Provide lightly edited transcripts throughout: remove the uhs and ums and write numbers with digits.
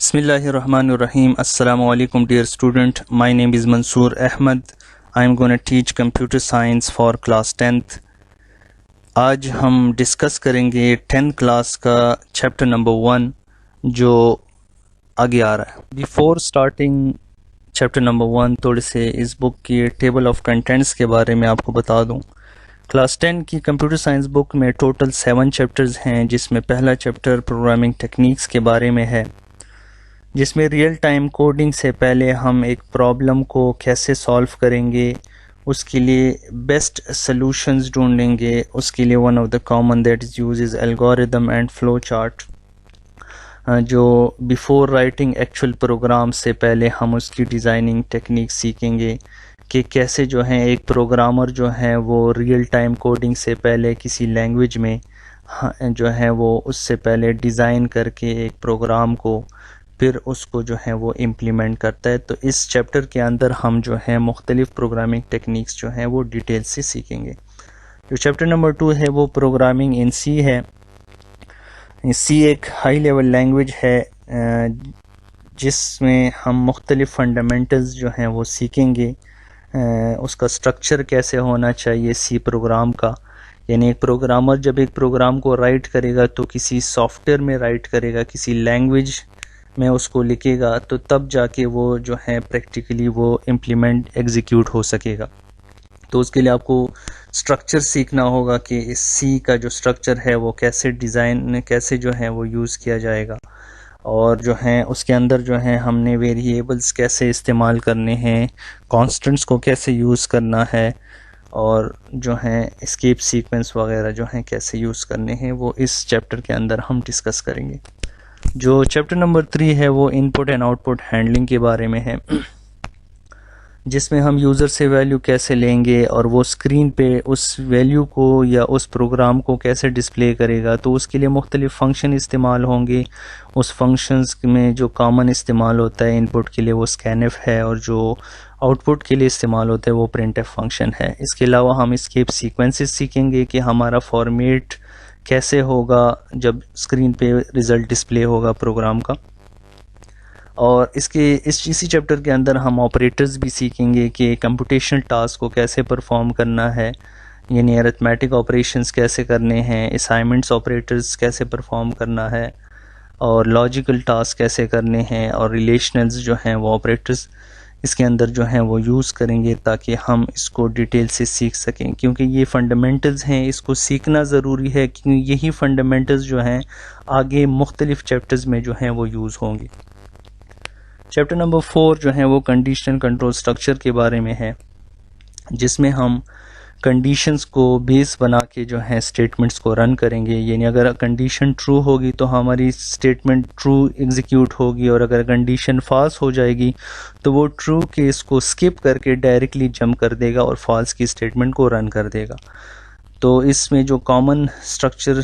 Bismillahirrahmanirrahim. Assalamu alaikum dear student. My name is Mansoor Ahmed. I am going to teach computer science for class 10th. آج ہم discuss کریں گے 10th class کا chapter number 1 جو آگے آ رہا ہے. بیفور اسٹارٹنگ چیپٹر نمبر 1 تھوڑے سے اس بک کی ٹیبل آف کنٹینٹس کے بارے میں آپ کو بتا دوں. کلاس 10 کی کمپیوٹر سائنس بک میں ٹوٹل 7 چیپٹرز ہیں، جس میں پہلا چیپٹر پروگرامنگ ٹیکنیکس کے بارے میں ہے، جس میں ریئل ٹائم کوڈنگ سے پہلے ہم ایک پرابلم کو کیسے سالو کریں گے، اس کے لیے بیسٹ سلوشنز ڈھونڈیں گے. اس کے لیے one of the common that is use is algorithm and flow chart, جو بیفور رائٹنگ ایکچوئل پروگرام سے پہلے ہم اس کی ڈیزائننگ ٹیکنیک سیکھیں گے کہ کیسے جو ہیں ایک پروگرامر جو ہیں وہ ریئل ٹائم کوڈنگ سے پہلے کسی لینگویج میں جو ہے وہ اس سے پہلے ڈیزائن کر کے ایک پروگرام کو پھر اس کو جو ہے وہ امپلیمنٹ کرتا ہے. تو اس چیپٹر کے اندر ہم جو ہیں مختلف پروگرامنگ ٹیکنیکس جو ہیں وہ ڈیٹیل سے سیکھیں گے. جو چیپٹر نمبر 2 ہے وہ پروگرامنگ ان سی ہے. سی ایک ہائی لیول لینگویج ہے جس میں ہم مختلف فنڈامنٹلز جو ہیں وہ سیکھیں گے. اس کا سٹرکچر کیسے ہونا چاہیے سی پروگرام کا، یعنی ایک پروگرامر جب ایک پروگرام کو رائٹ کرے گا تو کسی سافٹ ویئر میں رائٹ کرے گا، کسی لینگویج میں اس کو لکھے گا، تو تب جا کے وہ جو ہے پریکٹیکلی وہ امپلیمنٹ ایگزیکیوٹ ہو سکے گا. تو اس کے لیے آپ کو سٹرکچر سیکھنا ہوگا کہ اس سی کا جو سٹرکچر ہے وہ کیسے ڈیزائن کیسے جو ہے وہ یوز کیا جائے گا، اور جو ہیں اس کے اندر جو ہیں ہم نے ویریبلز کیسے استعمال کرنے ہیں، کانسٹنٹس کو کیسے یوز کرنا ہے، اور جو ہیں اسکیپ سیکوینس وغیرہ جو ہیں کیسے یوز کرنے ہیں، وہ اس چیپٹر کے اندر ہم ڈسکس کریں گے. جو چیپٹر نمبر 3 ہے وہ ان put and out put handling کے بارے میں ہے، جس میں ہم یوزر سے ویلیو کیسے لیں گے اور وہ اسکرین پہ اس ویلیو کو یا اس پروگرام کو کیسے ڈسپلے کرے گا. تو اس کے لیے مختلف فنکشن استعمال ہوں گے. اس فنکشنز میں جو کامن استعمال ہوتا ہے ان پٹ کے لیے وہ اسکینف ہے، اور جو آؤٹ پٹ کے لیے استعمال ہوتا ہے وہ پرنٹ ایف فنکشن ہے. اس کے علاوہ ہم اسکیپ سیکوینسز سیکھیں گے کہ ہمارا فارمیٹ کیسے ہوگا جب اسکرین پہ رزلٹ ڈسپلے ہوگا پروگرام کا. اور اسی چیپٹر کے اندر ہم آپریٹرز بھی سیکھیں گے کہ کمپیوٹیشنل ٹاسک کو کیسے پرفارم کرنا ہے، یعنی ارتھمیٹک آپریشنز کیسے کرنے ہیں، اسائنمنٹس آپریٹرز کیسے پرفارم کرنا ہے، اور لاجیکل ٹاسک کیسے کرنے ہیں، اور ریلیشنلز جو ہیں وہ آپریٹرز اس کے اندر جو ہیں وہ یوز کریں گے تاکہ ہم اس کو ڈیٹیل سے سیکھ سکیں، کیونکہ یہ فنڈامنٹلز ہیں، اس کو سیکھنا ضروری ہے کیونکہ یہی فنڈامنٹلز جو ہیں آگے مختلف چیپٹرز میں جو ہیں وہ یوز ہوں گے. چیپٹر نمبر 4 جو ہیں وہ کنڈیشن کنٹرول سٹرکچر کے بارے میں ہے، جس میں ہم کنڈیشنز کو بیس بنا کے جو ہیں اسٹیٹمنٹس کو رن کریں گے. یعنی اگر کنڈیشن ٹرو ہوگی تو ہماری اسٹیٹمنٹ ٹرو ایگزیکیوٹ ہوگی، اور اگر کنڈیشن فالس ہو جائے گی تو وہ ٹرو کیس کو اسکپ کر کے ڈائریکٹلی جمپ کر دے گا اور فالس کی اسٹیٹمنٹ کو رن کر دے گا. تو اس میں جو کامن اسٹرکچر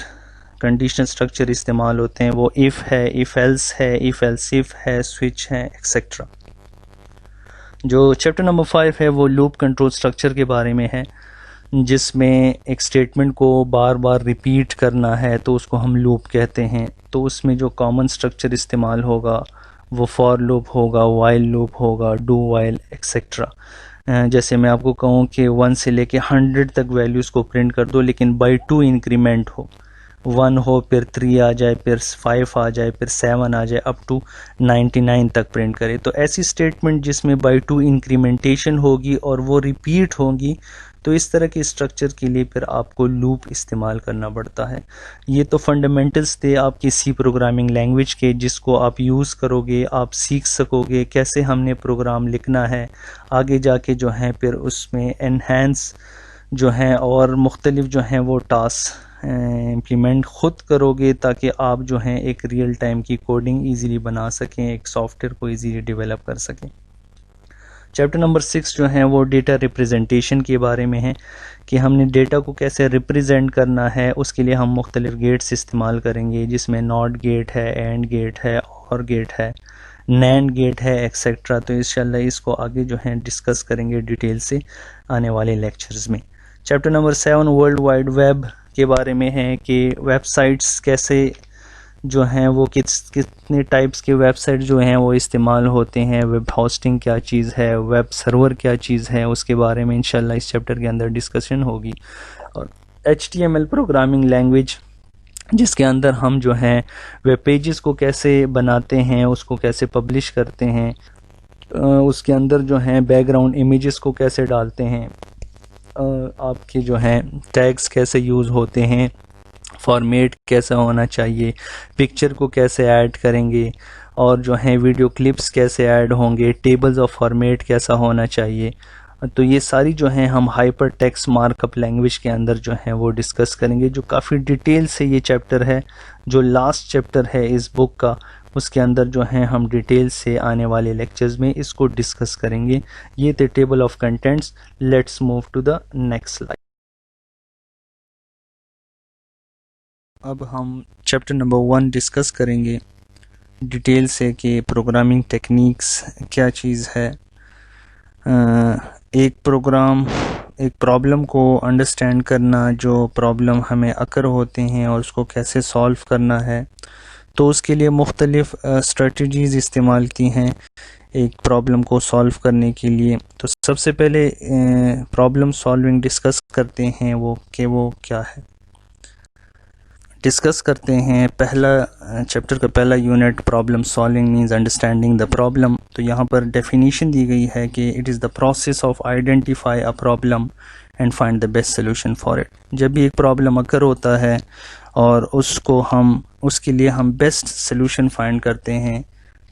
کنڈیشنل اسٹرکچر استعمال ہوتے ہیں وہ ایف ہے، ایف ایلس ہے، ایف ایلس ایف ہے، سوئچ ہے، ایکسیٹرا. جو چیپٹر نمبر 5 ہے وہ لوپ کنٹرول سٹرکچر کے بارے میں ہے، جس میں ایک اسٹیٹمنٹ کو بار بار ریپیٹ کرنا ہے تو اس کو ہم لوپ کہتے ہیں. تو اس میں جو کامن سٹرکچر استعمال ہوگا وہ فار لوپ ہوگا، وائل لوپ ہوگا، ڈو وائل، ایکسیٹرا. جیسے میں آپ کو کہوں کہ 1 سے لے کے 100 تک ویلیوز کو پرنٹ کر دو، لیکن بائی 2 انکریمنٹ ہو، 1 ہو پھر 3 آ جائے پھر 5 آ جائے پھر 7 آ جائے اپ ٹو 99 تک پرنٹ کرے. تو ایسی اسٹیٹمنٹ جس میں بائی 2 انکریمنٹیشن ہوگی اور وہ ریپیٹ ہوگی، تو اس طرح کے اسٹرکچر کے لیے پھر آپ کو لوپ استعمال کرنا پڑتا ہے. یہ تو فنڈامنٹلز تھے آپ کی سی پروگرامنگ لینگویج کے، جس کو آپ یوز کرو گے آپ سیکھ سکو گے کیسے ہم نے پروگرام لکھنا ہے. آگے جا کے جو ہیں پھر اس میں انہینس جو ہیں اور مختلف جو ہیں وہ ٹاسک امپلیمنٹ خود کرو گے تاکہ آپ جو ہیں ایک ریئل ٹائم کی کوڈنگ ایزیلی بنا سکیں، ایک سافٹ ویئر کو ایزیلی ڈیولپ کر سکیں. چیپٹر نمبر 6 جو ہیں وہ ڈیٹا ریپریزنٹیشن کے بارے میں ہے کہ ہم نے ڈیٹا کو کیسے ریپریزنٹ کرنا ہے. اس کے لیے ہم مختلف گیٹس استعمال کریں گے، جس میں ناٹ گیٹ ہے، اینڈ گیٹ ہے، اور گیٹ ہے، نینڈ گیٹ ہے، ایکسیٹرا. تو انشاءاللہ اس کو آگے جو ہیں ڈسکس کریں گے ڈیٹیل سے آنے والے لیکچرز میں. Chapter number 7 world wide web کے بارے میں ہے کہ ویب سائٹس کیسے جو ہیں وہ کتنے ٹائپس کے ویب سائٹ جو ہیں وہ استعمال ہوتے ہیں، ویب ہوسٹنگ کیا چیز ہے، ویب سرور کیا چیز ہے، اس کے بارے میں انشاءاللہ اس چیپٹر کے اندر ڈسکشن ہوگی. اور HTML پروگرامنگ لینگویج، جس کے اندر ہم جو ہیں ویب پیجز کو کیسے بناتے ہیں، اس کو کیسے پبلش کرتے ہیں، اس کے اندر جو ہیں بیک گراؤنڈ امیجز کو کیسے ڈالتے ہیں، آپ کے جو ہیں ٹیگز کیسے یوز ہوتے ہیں، فارمیٹ کیسا ہونا چاہیے، پکچر کو کیسے ایڈ کریں گے، اور جو ہیں ویڈیو کلپس کیسے ایڈ ہوں گے، ٹیبلز آف فارمیٹ کیسا ہونا چاہیے. تو یہ ساری جو ہیں ہم hyper text mark up language کے اندر جو ہیں وہ ڈسکس کریں گے، جو کافی ڈیٹیل سے یہ چیپٹر ہے، جو لاسٹ چیپٹر ہے اس بک کا، اس کے اندر جو ہیں ہم ڈیٹیل سے آنے والے لیکچرز میں اس کو ڈسکس کریں گے. یہ تھے table of contents. Let's move to the next slide. اب ہم چیپٹر نمبر 1 ڈسکس کریں گے ڈیٹیل سے کہ پروگرامنگ ٹیکنیکس کیا چیز ہے. ایک پرابلم کو انڈرسٹینڈ کرنا، جو پرابلم ہمیں اکر ہوتے ہیں اور اس کو کیسے سالو کرنا ہے، تو اس کے لیے مختلف اسٹریٹجیز استعمال کی ہیں ایک پرابلم کو سالو کرنے کے لیے. تو سب سے پہلے پرابلم سالونگ ڈسکس کرتے ہیں وہ کیا ہے. ڈسکس کرتے ہیں چیپٹر کا پہلا unit problem solving means understanding the problem. تو یہاں پر ڈیفینیشن دی گئی ہے کہ it is the process of identify a problem and find the best solution for it. جب بھی ایک پرابلم اکر ہوتا ہے اور اس کے لیے ہم بیسٹ سولوشن فائنڈ کرتے ہیں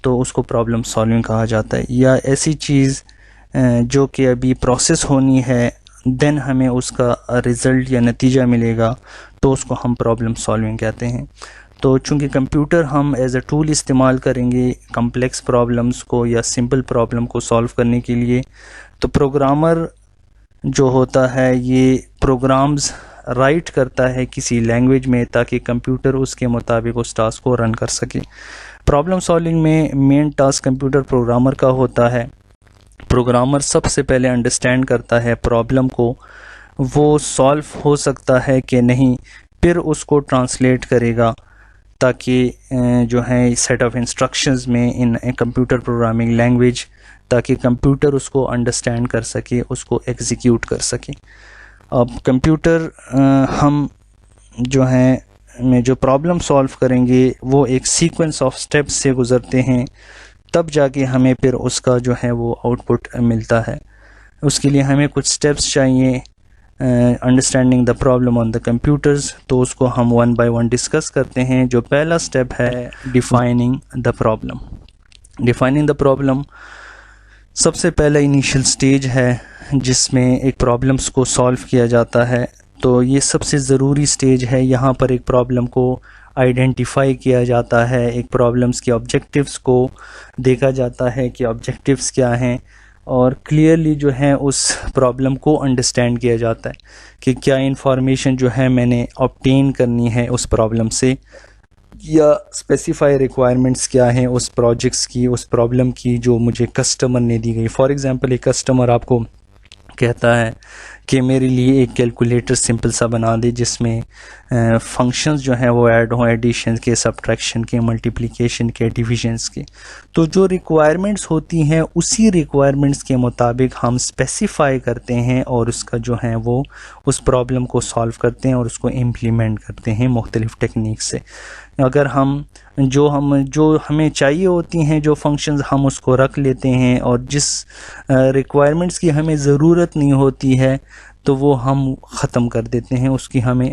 تو اس کو پرابلم سالونگ کہا جاتا ہے. یا ایسی چیز جو کہ ابھی پروسیس ہونی ہے، دین ہمیں اس کا رزلٹ یا نتیجہ ملے گا، تو اس کو ہم پرابلم سالونگ کہتے ہیں. تو چونکہ کمپیوٹر ہم ایز اے ٹول استعمال کریں گے کمپلیکس پرابلمس کو یا سمپل پرابلم کو سالو کرنے کے لیے، تو پروگرامر جو ہوتا ہے یہ پروگرامز رائٹ کرتا ہے کسی لینگویج میں تاکہ کمپیوٹر اس کے مطابق اس ٹاسک کو رن کر سکے. پرابلم سالونگ میں مین ٹاسک کمپیوٹر پروگرامر کا ہوتا ہے. پروگرامر سب سے پہلے انڈرسٹینڈ کرتا ہے پرابلم کو، وہ سالو ہو سکتا ہے کہ نہیں، پھر اس کو ٹرانسلیٹ کرے گا تاکہ جو ہے سیٹ آف انسٹرکشنز میں ان کمپیوٹر پروگرامنگ لینگویج، تاکہ کمپیوٹر اس کو انڈرسٹینڈ کر سکے، اس کو ایگزیکیوٹ کر سکے. اب کمپیوٹر ہم جو ہیں جو پرابلم سالو کریں گے وہ ایک سیکوینس آف سٹیپس سے گزرتے ہیں، تب جا کے ہمیں پھر اس کا جو ہے وہ آؤٹ پٹ ملتا ہے. اس کے لیے ہمیں کچھ سٹیپس چاہیے understanding the problem on the computers. تو اس کو ہم 1 by 1 ڈسکس کرتے ہیں. جو پہلا سٹیپ ہے defining the problem. Defining the problem سب سے پہلا انیشیل سٹیج ہے جس میں ایک پرابلمس کو سالو کیا جاتا ہے. تو یہ سب سے ضروری سٹیج ہے. یہاں پر ایک پرابلم کو آئیڈینٹیفائی کیا جاتا ہے، ایک پرابلمس کے آبجیکٹیوز کو دیکھا جاتا ہے کہ آبجیکٹیوز کیا ہیں، اور کلیئرلی جو ہے اس پرابلم کو انڈرسٹینڈ کیا جاتا ہے کہ کیا انفارمیشن جو ہے میں نے آبٹین کرنی ہے اس پرابلم سے، یا اسپیسیفائی ریکوائرمنٹس کیا ہیں اس پروجیکٹس کی، اس پرابلم کی جو مجھے کسٹمر نے دی گئی. فار ایگزامپل ایک کسٹمر آپ کو کہتا ہے کہ میرے لیے ایک کیلکولیٹر سمپل سا بنا دے جس میں فنکشنز جو ہیں وہ ایڈ ہوں، ایڈیشن کے، سبٹریکشن کے، ملٹیپلیکیشن کے، ڈیویژنس کے. تو جو ریکوائرمنٹس ہوتی ہیں اسی ریکوائرمنٹس کے مطابق ہم اسپیسیفائی کرتے ہیں اور اس کا جو ہے وہ اس پرابلم کو سالو کرتے ہیں اور اس کو امپلیمنٹ کرتے ہیں مختلف ٹیکنیک سے. اگر جو ہمیں چاہیے ہوتی ہیں جو فنکشنز ہم اس کو رکھ لیتے ہیں، اور جس ریکوائرمنٹس کی ہمیں ضرورت نہیں ہوتی ہے تو وہ ہم ختم کر دیتے ہیں، اس کی ہمیں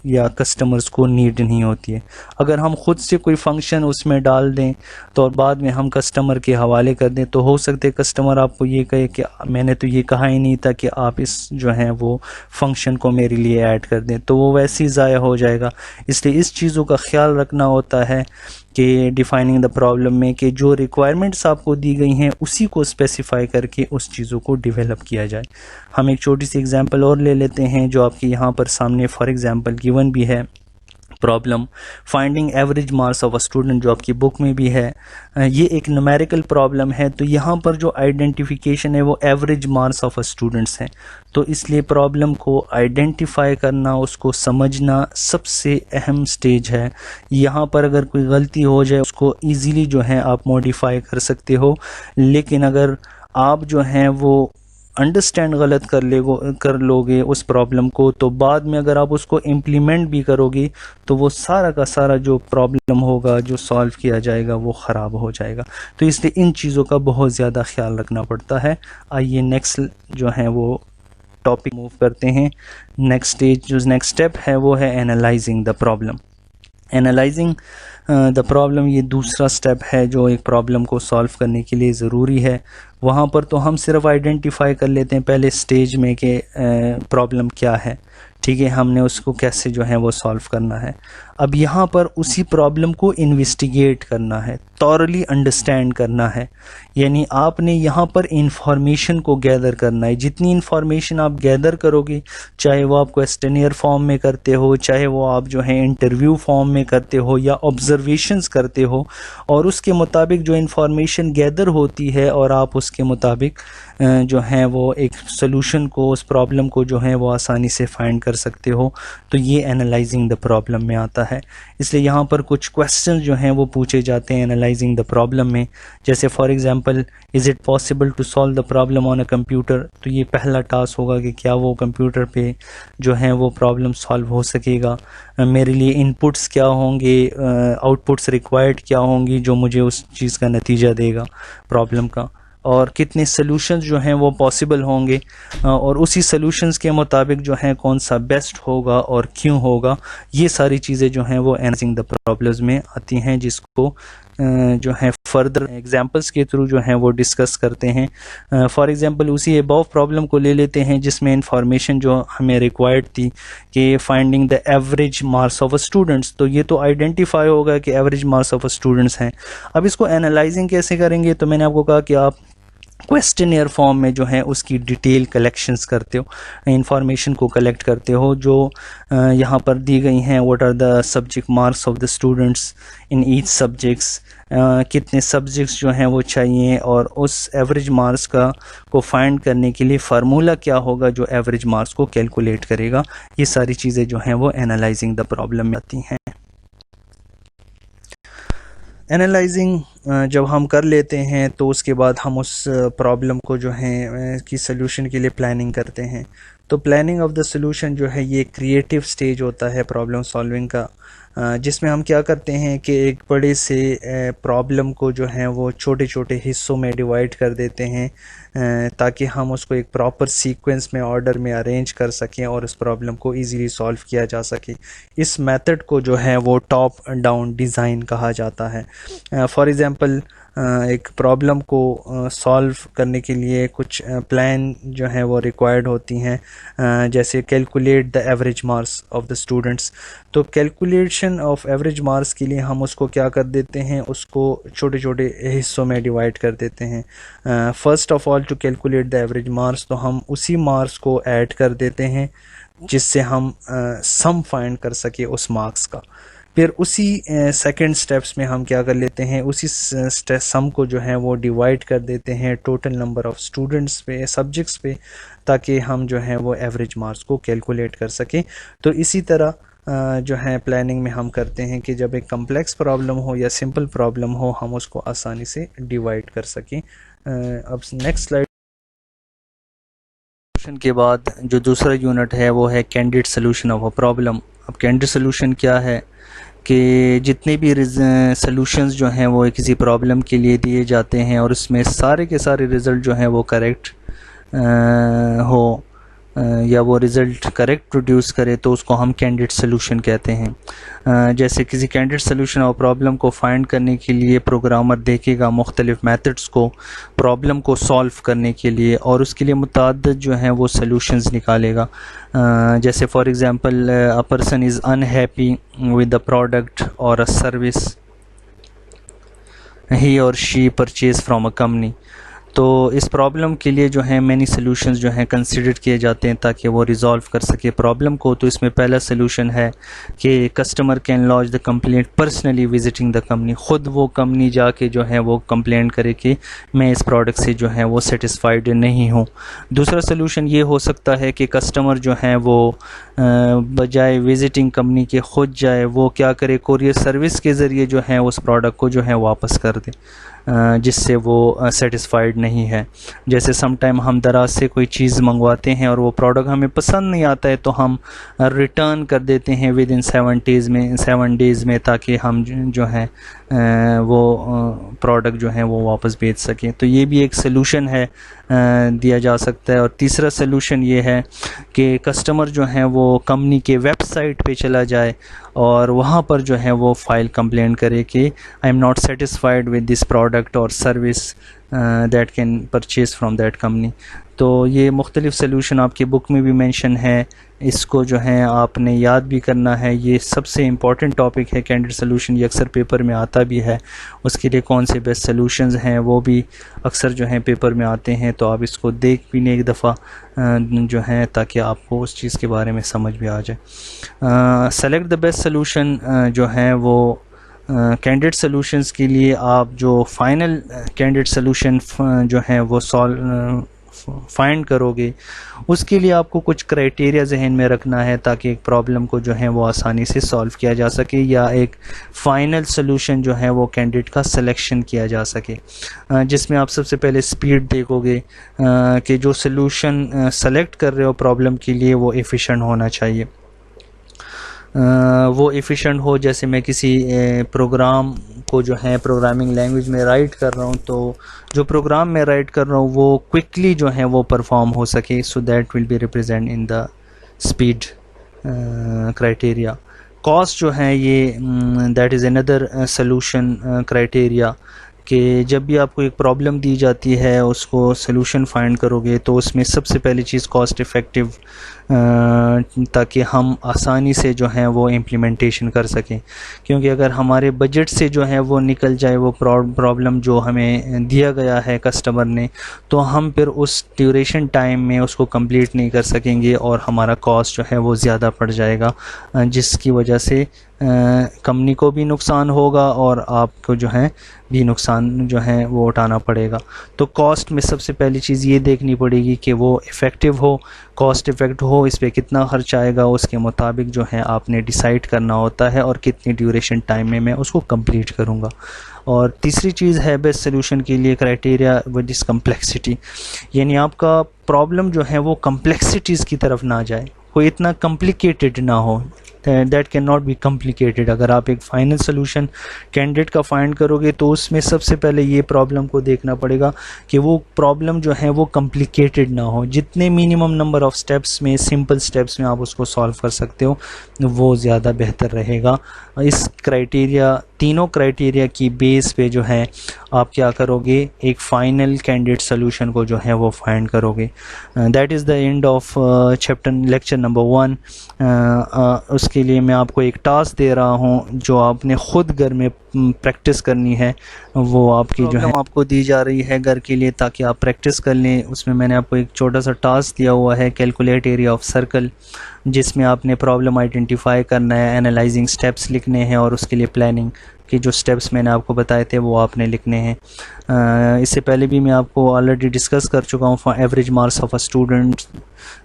یا کسٹمرز کو نیڈ نہیں ہوتی ہے. اگر ہم خود سے کوئی فنکشن اس میں ڈال دیں تو اور بعد میں ہم کسٹمر کے حوالے کر دیں تو ہو سکتے کسٹمر آپ کو یہ کہے کہ میں نے تو یہ کہا ہی نہیں تھا کہ آپ اس جو ہیں وہ فنکشن کو میرے لیے ایڈ کر دیں، تو وہ ویسے ہی ضائع ہو جائے گا. اس لیے اس چیزوں کا خیال رکھنا ہوتا ہے کہ ڈیفائننگ دا پرابلم میں کہ جو ریکوائرمنٹس آپ کو دی گئی ہیں اسی کو اسپیسیفائی کر کے اس چیزوں کو ڈیولپ کیا جائے. ہم ایک چھوٹی سی ایگزامپل اور لے لیتے ہیں جو آپ کے یہاں پر سامنے فار ایگزامپل گیون بھی ہے problem finding average marks of a student جو آپ کی بک میں بھی ہے، یہ ایک نومیریکل پرابلم ہے، تو یہاں پر جو آئیڈینٹیفیکیشن ہے وہ average marks of a students ہیں، تو اس لیے پرابلم کو آئیڈینٹیفائی کرنا، اس کو سمجھنا سب سے اہم سٹیج ہے۔ یہاں پر اگر کوئی غلطی ہو جائے اس کو ایزیلی جو ہے آپ موڈیفائی کر سکتے ہو، لیکن اگر آپ جو ہیں وہ انڈرسٹینڈ غلط کر لو گے اس پرابلم کو، تو بعد میں اگر آپ اس کو امپلیمنٹ بھی کرو گے تو وہ سارا کا سارا جو پرابلم ہوگا جو سالو کیا جائے گا وہ خراب ہو جائے گا، تو اس لیے ان چیزوں کا بہت زیادہ خیال رکھنا پڑتا ہے۔ آئیے نیکسٹ جو ہے وہ ٹاپک موو کرتے ہیں۔ نیکسٹ اسٹیپ ہے وہ ہے analysing the problem. Analysing the problem یہ دوسرا سٹیپ ہے جو ایک پرابلم کو سالو کرنے کے لیے ضروری ہے۔ وہاں پر تو ہم صرف آئیڈینٹیفائی کر لیتے ہیں پہلے سٹیج میں کہ پرابلم کیا ہے، ٹھیک ہے، ہم نے اس کو کیسے جو ہے وہ سالو کرنا ہے۔ اب یہاں پر اسی پرابلم کو انویسٹیگیٹ کرنا ہے، تھورلی انڈرسٹینڈ کرنا ہے، یعنی آپ نے یہاں پر انفارمیشن کو گیدر کرنا ہے۔ جتنی انفارمیشن آپ گیدر کرو گے، چاہے وہ آپ کویسچنیئر فارم میں کرتے ہو، چاہے وہ آپ جو ہیں انٹرویو فارم میں کرتے ہو یا آبزرویشنز کرتے ہو، اور اس کے مطابق جو انفارمیشن گیدر ہوتی ہے اور آپ اس کے مطابق جو ہیں وہ ایک سلوشن کو، اس پرابلم کو جو ہے وہ آسانی سے فائنڈ کر سکتے ہو، تو یہ اینالائزنگ دا پرابلم میں آتا ہے۔ اس لیے یہاں پر کچھ کویسچن جو ہیں وہ پوچھے جاتے ہیں اینالائزنگ دا پرابلم میں، جیسے for example is it possible to solve the problem on a computer, تو یہ پہلا ٹاسک ہوگا کہ کیا وہ کمپیوٹر پہ جو ہیں وہ پرابلم سالو ہو سکے گا، میرے لیے ان پٹس کیا ہوں گے، آؤٹ پٹس ریکوائرڈ کیا ہوں گی جو مجھے اس چیز کا نتیجہ دے گا پرابلم کا، اور کتنے سلوشنز جو ہیں وہ پاسبل ہوں گے، اور اسی سلوشنز کے مطابق جو ہیں کون سا بیسٹ ہوگا اور کیوں ہوگا، یہ ساری چیزیں جو ہیں وہ اینالائزنگ دا پرابلمز میں آتی ہیں، جس کو جو ہیں فردر ایگزامپلس کے تھرو جو ہیں وہ ڈسکس کرتے ہیں۔ فار ایگزامپل اسی ابو پرابلم کو لے لیتے ہیں جس میں انفارمیشن جو ہمیں ریکوائرڈ تھی کہ finding the average marks of a students, تو یہ تو آئیڈینٹیفائی ہوگا کہ average marks of a students ہیں۔ اب اس کو اینالائزنگ کیسے کریں گے، تو میں نے آپ کو کہا کہ آپ کویسچنیئر فارم میں جو ہیں اس کی ڈیٹیل کلیکشنز کرتے ہو، انفارمیشن کو کلیکٹ کرتے ہو جو یہاں پر دی گئی ہیں، what are the subject marks of the students in each subjects, کتنے سبجیکٹس جو ہیں وہ چاہیے، اور اس ایوریج مارکس کو فائنڈ کرنے کے لیے فارمولا کیا ہوگا جو ایوریج مارکس کو کیلکولیٹ کرے گا۔ یہ ساری چیزیں جو ہیں وہ اینالائزنگ دا پرابلم میں آتی ہیں۔ اینالائزنگ جب ہم کر لیتے ہیں تو اس کے بعد ہم اس پرابلم کو جو ہیں کی سلوشن کے لیے پلاننگ کرتے ہیں۔ تو پلاننگ آف دا سلوشن جو ہے یہ کریٹیو سٹیج ہوتا ہے پرابلم سالونگ کا، جس میں ہم کیا کرتے ہیں کہ ایک بڑے سے پرابلم کو جو ہیں وہ چھوٹے چھوٹے حصوں میں ڈیوائڈ کر دیتے ہیں تاکہ ہم اس کو ایک پراپر سیکوینس میں آرڈر میں ارینج کر سکیں اور اس پرابلم کو ایزیلی سالو کیا جا سکے۔ اس میتھڈ کو جو ہے وہ ٹاپ ڈاؤن ڈیزائن کہا جاتا ہے۔ فار ایگزامپل ایک پرابلم کو سالو کرنے کے لیے کچھ پلان جو ہیں وہ ریکوائرڈ ہوتی ہیں، جیسے calculate the average marks of the students. تو کیلکولیشن آف ایوریج مارکس کے لیے ہم اس کو کیا کر دیتے ہیں، اس کو چھوٹے چھوٹے حصوں میں ڈیوائڈ کر دیتے ہیں۔ First of all to calculate the average marks, تو ہم اسی مارکس کو ایڈ کر دیتے ہیں جس سے ہم سم فائنڈ کر سکے اس مارکس کا۔ پھر اسی سیکنڈ سٹیپس میں ہم کیا کر لیتے ہیں، اسی سم کو جو ہے وہ ڈیوائڈ کر دیتے ہیں ٹوٹل نمبر آف اسٹوڈنٹس پہ، سبجیکٹس پہ، تاکہ ہم جو ہیں وہ ایوریج مارکس کو کیلکولیٹ کر سکیں۔ تو اسی طرح جو ہے پلاننگ میں ہم کرتے ہیں کہ جب ایک کمپلیکس پرابلم ہو یا سمپل پرابلم ہو، ہم اس کو آسانی سے ڈیوائڈ کر سکیں۔ اب نیکسٹ سلائیڈ کے بعد جو دوسرا یونٹ ہے وہ ہے candid solution of a problem. اب کینڈیڈ سلوشن کیا ہے کہ جتنے بھی سلوشنز جو ہیں وہ کسی پرابلم کے لیے دیے جاتے ہیں اور اس میں سارے کے سارے رزلٹ جو ہیں وہ کریکٹ ہو یا وہ رزلٹ کریکٹ پروڈیوس کرے تو اس کو ہم کینڈیڈ سلوشن کہتے ہیں۔ جیسے کسی کینڈیڈ سلوشن اور پرابلم کو فائنڈ کرنے کے لیے پروگرامر دیکھے گا مختلف میتھڈز کو پرابلم کو سالو کرنے کے لیے، اور اس کے لیے متعدد جو ہیں وہ سلوشنز نکالے گا۔ جیسے for example a person is unhappy with the product اور اے سروس ہی اور شی پرچیز فرام اے کمپنی، تو اس پرابلم کے لیے جو ہیں مینی سلوشنز جو ہیں کنسیڈر کیے جاتے ہیں تاکہ وہ ریزالو کر سکے پرابلم کو. تو اس میں پہلا سلوشن ہے کہ customer can launch the complaint personally visiting the company. خود وہ کمپنی جا کے جو ہے وہ کمپلینٹ کرے کہ میں اس پروڈکٹ سے جو ہے وہ سیٹسفائیڈ نہیں ہوں. دوسرا سلوشن یہ ہو سکتا ہے کہ کسٹمر جو ہیں وہ بجائے وزٹنگ کمپنی کے خود جائے, وہ کیا کرے, کوریئر سروس کے ذریعے جو ہے اس پروڈکٹ کو جو ہے واپس کر دے جس سے وہ سیٹسفائیڈ نہیں ہے. جیسے سم ٹائم ہم دراز سے کوئی چیز منگواتے ہیں اور وہ پروڈکٹ ہمیں پسند نہیں آتا ہے تو ہم ریٹرن کر دیتے ہیں ود ان 7 ڈیز میں تاکہ ہم جو ہے وہ پروڈکٹ جو ہے وہ واپس بھیج سکیں. تو یہ بھی ایک سلوشن ہے دیا جا سکتا ہے. اور تیسرا سلوشن یہ ہے کہ کسٹمر جو ہیں وہ کمپنی کے ویب سائٹ پہ چلا جائے اور وہاں پر جو ہے وہ فائل کمپلینٹ کرے کہ I am not satisfied with this product اور service that can purchase from that company. تو یہ مختلف سلوشن آپ کے بک میں بھی مینشن ہے, اس کو جو ہے آپ نے یاد بھی کرنا ہے. یہ سب سے امپورٹنٹ ٹاپک ہے کینڈیڈ سلوشن, یہ اکثر پیپر میں آتا بھی ہے. اس کے لیے کون سے بیسٹ سلوشنز ہیں وہ بھی اکثر جو ہیں پیپر میں آتے ہیں, تو آپ اس کو دیکھ بھی لیں ایک دفعہ جو ہے تاکہ آپ کو اس چیز کے بارے میں سمجھ بھی آ جائے. سلیکٹ دا بیسٹ سلوشن جو ہے وہ کینڈیڈ سلوشنز کے لیے آپ جو فائنل کینڈیڈ سلوشن جو ہے وہ فائنڈ کرو گے, اس کے لیے آپ کو کچھ کرائٹیریا ذہن میں رکھنا ہے تاکہ ایک پرابلم کو جو ہے وہ آسانی سے سالو کیا جا سکے یا ایک فائنل سلوشن جو ہے وہ کینڈیڈیٹ کا سلیکشن کیا جا سکے, جس میں آپ سب سے پہلے سپیڈ دیکھو گے کہ جو سلوشن سلیکٹ کر رہے ہو پرابلم کے لیے وہ ایفیشینٹ ہونا چاہیے. وہ ایفیشینٹ ہو, جیسے میں کسی پروگرام کو جو ہے پروگرامنگ لینگویج میں رائٹ کر رہا ہوں تو جو پروگرام میں رائٹ کر رہا ہوں وہ کوئکلی جو ہے وہ پرفارم ہو سکے, so that will be represent in the speed criteria. Cost جو ہے یہ that is under solution criteria کہ جب بھی آپ کو ایک پرابلم دی جاتی ہے اس کو سلوشن فائنڈ کرو گے تو اس میں سب سے پہلی چیز کاسٹ افیکٹو, تاکہ ہم آسانی سے جو ہیں وہ امپلیمنٹیشن کر سکیں. کیونکہ اگر ہمارے بجٹ سے جو ہے وہ نکل جائے وہ پرابلم جو ہمیں دیا گیا ہے کسٹمر نے, تو ہم پھر اس ڈیوریشن ٹائم میں اس کو کمپلیٹ نہیں کر سکیں گے اور ہمارا کاسٹ جو ہے وہ زیادہ پڑ جائے گا, جس کی وجہ سے کمپنی کو بھی نقصان ہوگا اور آپ کو جو ہے بھی نقصان جو ہے وہ اٹھانا پڑے گا. تو کاسٹ میں سب سے پہلی چیز یہ دیکھنی پڑے گی کہ وہ افیکٹو ہو, کاسٹ افیکٹ ہو, اس پہ کتنا خرچ آئے گا اس کے مطابق جو ہے آپ نے ڈیسائیڈ کرنا ہوتا ہے اور کتنی ڈیوریشن ٹائم میں اس کو کمپلیٹ کروں گا. اور تیسری چیز ہے بیسٹ سلوشن کے لیے کرائٹیریا ود اس کمپلیکسٹی, یعنی آپ کا پرابلم جو ہے وہ کمپلیکسٹیز کی طرف نہ جائے, کوئی اتنا کمپلیکیٹڈ نہ ہو, that can not be complicated. اگر آپ ایک فائنل سلوشن کینڈیڈیٹ کا فائنڈ کرو گے تو اس میں سب سے پہلے یہ پرابلم کو دیکھنا پڑے گا کہ وہ پرابلم جو ہے وہ کمپلیکیٹڈ نہ ہو. جتنے منیمم نمبر آف سٹیپس میں, سمپل سٹیپس میں آپ اس کو سالو کر سکتے ہو وہ زیادہ بہتر رہے گا. اس کرائٹیریا, تینوں کرائٹیریا کی بیس پہ جو ہے آپ کیا کرو گے, ایک فائنل کینڈیڈیٹ سلوشن کو جو ہے وہ فائنڈ کرو گے. That is the and of chapter lecture number 1. اس کے لیے میں آپ کو ایک ٹاسک دے رہا ہوں جو آپ نے خود گھر میں پریکٹس کرنی ہے, وہ آپ کی جو ہے آپ کو دی جا رہی ہے گھر کے لیے تاکہ آپ پریکٹس کر لیں. اس میں میں نے آپ کو ایک چھوٹا سا ٹاسک دیا ہوا ہے, کیلکولیٹ ایریا آف سرکل, جس میں آپ نے پرابلم آئیڈینٹیفائی کرنا ہے, اینالائزنگ سٹیپس لکھنے ہیں اور اس کے لیے پلاننگ کہ جو سٹیپس میں نے آپ کو بتائے تھے وہ آپ نے لکھنے ہیں. اس سے پہلے بھی میں آپ کو آلریڈی ڈسکس کر چکا ہوں for average marks of a student,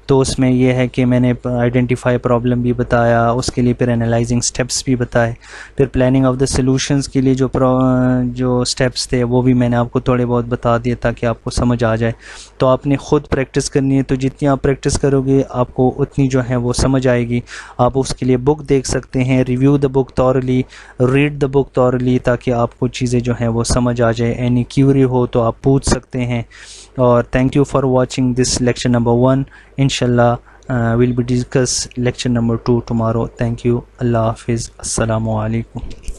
تو اس میں یہ ہے کہ میں نے آئیڈینٹیفائی پرابلم بھی بتایا, اس کے لیے پھر اینالائزنگ سٹیپس بھی بتائے, پھر پلاننگ آف دا سلوشنز کے لیے جو سٹیپس تھے وہ بھی میں نے آپ کو تھوڑے بہت بتا دیے تاکہ آپ کو سمجھ آ جائے. تو آپ نے خود پریکٹس کرنی ہے, تو جتنی آپ پریکٹس کرو گے آپ کو اتنی جو ہے وہ سمجھ آئے گی. آپ اس کے لیے بک دیکھ سکتے ہیں, review the book thoroughly, read the book thoroughly, تاکہ آپ کو چیزیں جو ہیں وہ سمجھ آ جائے. اینی کیوری ہو تو آپ پوچھ سکتے ہیں. اور thank you for watching this lecture number 1. انشاءاللہ we'll be discuss lecture number 2 tomorrow. Thank you. اللہ حافظ. السلام علیکم.